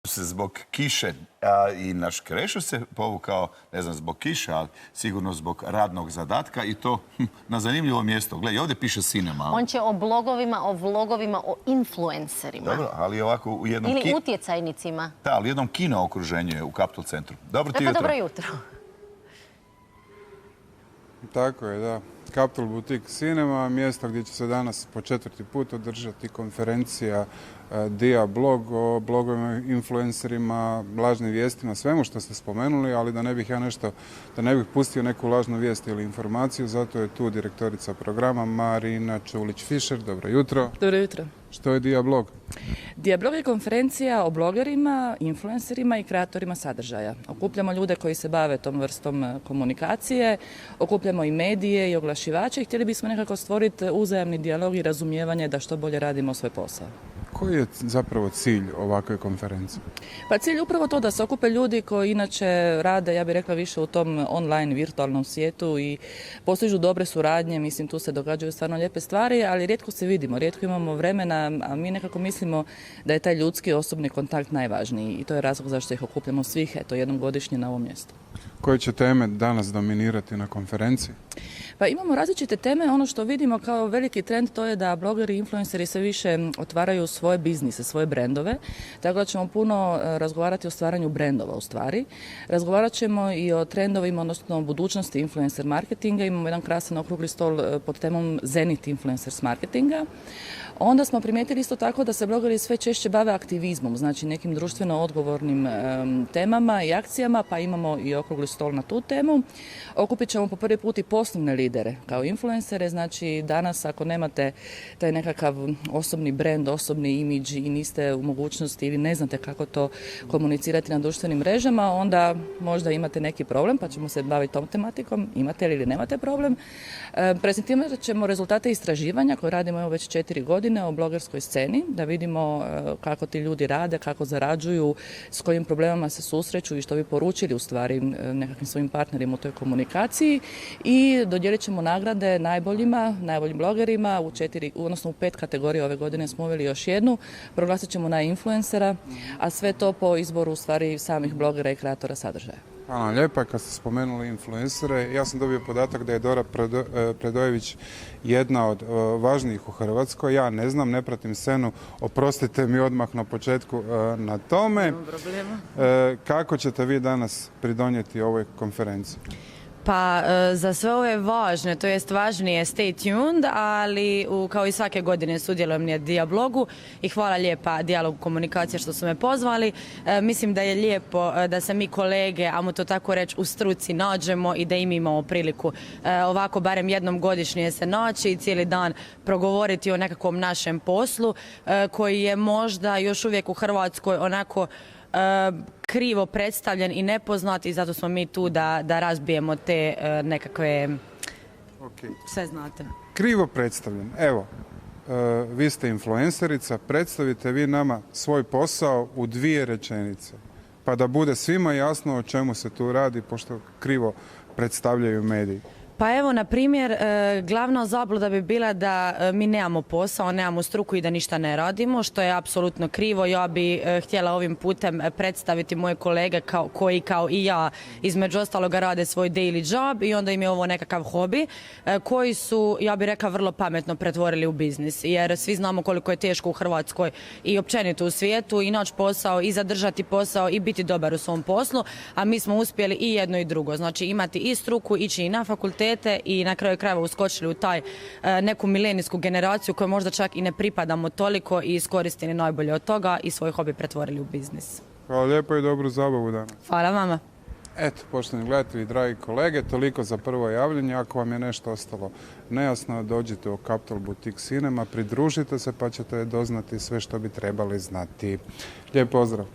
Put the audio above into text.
se zbog kiše i naš Krešo se povukao, ne znam zbog kiše, ali sigurno zbog radnog zadatka i to na zanimljivo mjesto. Gledaj, ovdje piše Cinema. On će o blogovima, o vlogovima, o influencerima. Dobro, ali ovako u jednom... Ili utjecajnicima. Da, ali u jednom kino okruženju je u Capital centru. Dobro ti jutro. Dobro jutro. Tako je, da. Capital Boutique Cinema, mjesto gdje će se danas po 4. put održati konferencija Dia blog o blogovima, influencerima, lažnim vijestima, svemu što ste spomenuli, ali da ne bih pustio neku lažnu vijest ili informaciju, zato je tu direktorica programa Marina Čulić-Fišer. Dobro jutro. Dobro jutro. Što je Dia blog? Dia blog je konferencija o blogerima, influencerima i kreatorima sadržaja. Okupljamo ljude koji se bave tom vrstom komunikacije, okupljamo i medije i oglašivače i htjeli bismo nekako stvoriti uzajamni dijalog i razumijevanje da što bolje radimo svoj posao. Koji je zapravo cilj ovakve konferencije? Pa cilj je upravo to da se okupe ljudi koji inače rade, ja bih rekla, više u tom online virtualnom svijetu i postižu dobre suradnje, mislim tu se događaju stvarno lijepe stvari, ali rijetko se vidimo, rijetko imamo vremena, a mi nekako mislimo da je taj ljudski osobni kontakt najvažniji i to je razlog zašto ih okupljamo svih, jednom godišnje na ovom mjestu. Koje će teme danas dominirati na konferenciji? Pa imamo različite teme, ono što vidimo kao veliki trend to je da blogeri i influenceri sve više otvaraju svoje biznise, svoje brendove, tako da ćemo puno razgovarati o stvaranju brendova u stvari. Razgovarat ćemo i o trendovima, odnosno budućnosti influencer marketinga, imamo jedan krasan okrugli stol pod temom Zenit influencers marketinga. Onda smo primijetili isto tako da se blogeri sve češće bave aktivizmom, znači nekim društveno odgovornim temama i akcijama, pa imamo i okrugli stol na tu temu. Okupit ćemo po prvi put i poslovne lidere kao influencere, znači danas ako nemate taj nekakav osobni brend, osobni imidž i niste u mogućnosti ili ne znate kako to komunicirati na društvenim mrežama, onda možda imate neki problem, pa ćemo se baviti tom tematikom, imate li ili nemate problem. Prezentirat ćemo rezultate istraživanja koje radimo već 4 godine o blogerskoj sceni, da vidimo kako ti ljudi rade, kako zarađuju, s kojim problemama se susreću i što bi poručili u stvari nekakvim svojim partnerima u toj komunikaciji i dodijelit ćemo nagrade najboljim blogerima u 5 kategorija. Ove godine smo uveli još jednu, proglasit ćemo na influencera, a sve to po izboru u stvari samih blogera i kreatora sadržaja. Hvala vam lijepa. Kad ste spomenuli influencere, ja sam dobio podatak da je Dora Predojević jedna od važnijih u Hrvatskoj. Ja ne znam, ne pratim scenu, oprostite mi odmah na početku na tome. Kako ćete vi danas pridonijeti ovoj konferenciji? Pa za sve ove važne, to jest važnije stay tuned, ali kao i svake godine sudjelujem na Dia blogu i hvala lijepa Dijalogu komunikacije što su me pozvali. Mislim da je lijepo da se mi kolege, ajmo to tako reći, u struci nađemo i da im imamo priliku ovako barem jednom godišnje se naći i cijeli dan progovoriti o nekakvom našem poslu koji je možda još uvijek u Hrvatskoj onako krivo predstavljen i nepoznat i zato smo mi tu da razbijemo te nekakve... Sve znate. Krivo predstavljen. Evo, vi ste influencerica, predstavite vi nama svoj posao u 2 rečenice. Pa da bude svima jasno o čemu se tu radi, pošto krivo predstavljaju mediji. Pa evo, na primjer, glavna zabluda bi bila da mi nemamo posao, nemamo struku i da ništa ne radimo, što je apsolutno krivo. Ja bi htjela ovim putem predstaviti moje kolege koji kao i ja između ostaloga rade svoj daily job i onda im je ovo nekakav hobi koji su, ja bih rekla, vrlo pametno pretvorili u biznis. Jer svi znamo koliko je teško u Hrvatskoj i općenito u svijetu i naći posao i zadržati posao i biti dobar u svom poslu, a mi smo uspjeli i jedno i drugo. Znači imati i struku, ići i na fakultet i na kraju krajeva uskočili u taj neku milenijsku generaciju koju možda čak i ne pripadamo toliko i iskoristili najbolje od toga i svoj hobi pretvorili u biznis. Hvala lijepo i dobru zabavu danas. Hvala vama. Eto, poštovani gledatelji, dragi kolege, toliko za prvo javljanje. Ako vam je nešto ostalo nejasno, dođite u Capital Boutique Cinema, pridružite se pa ćete doznati sve što bi trebali znati. Lijep pozdrav!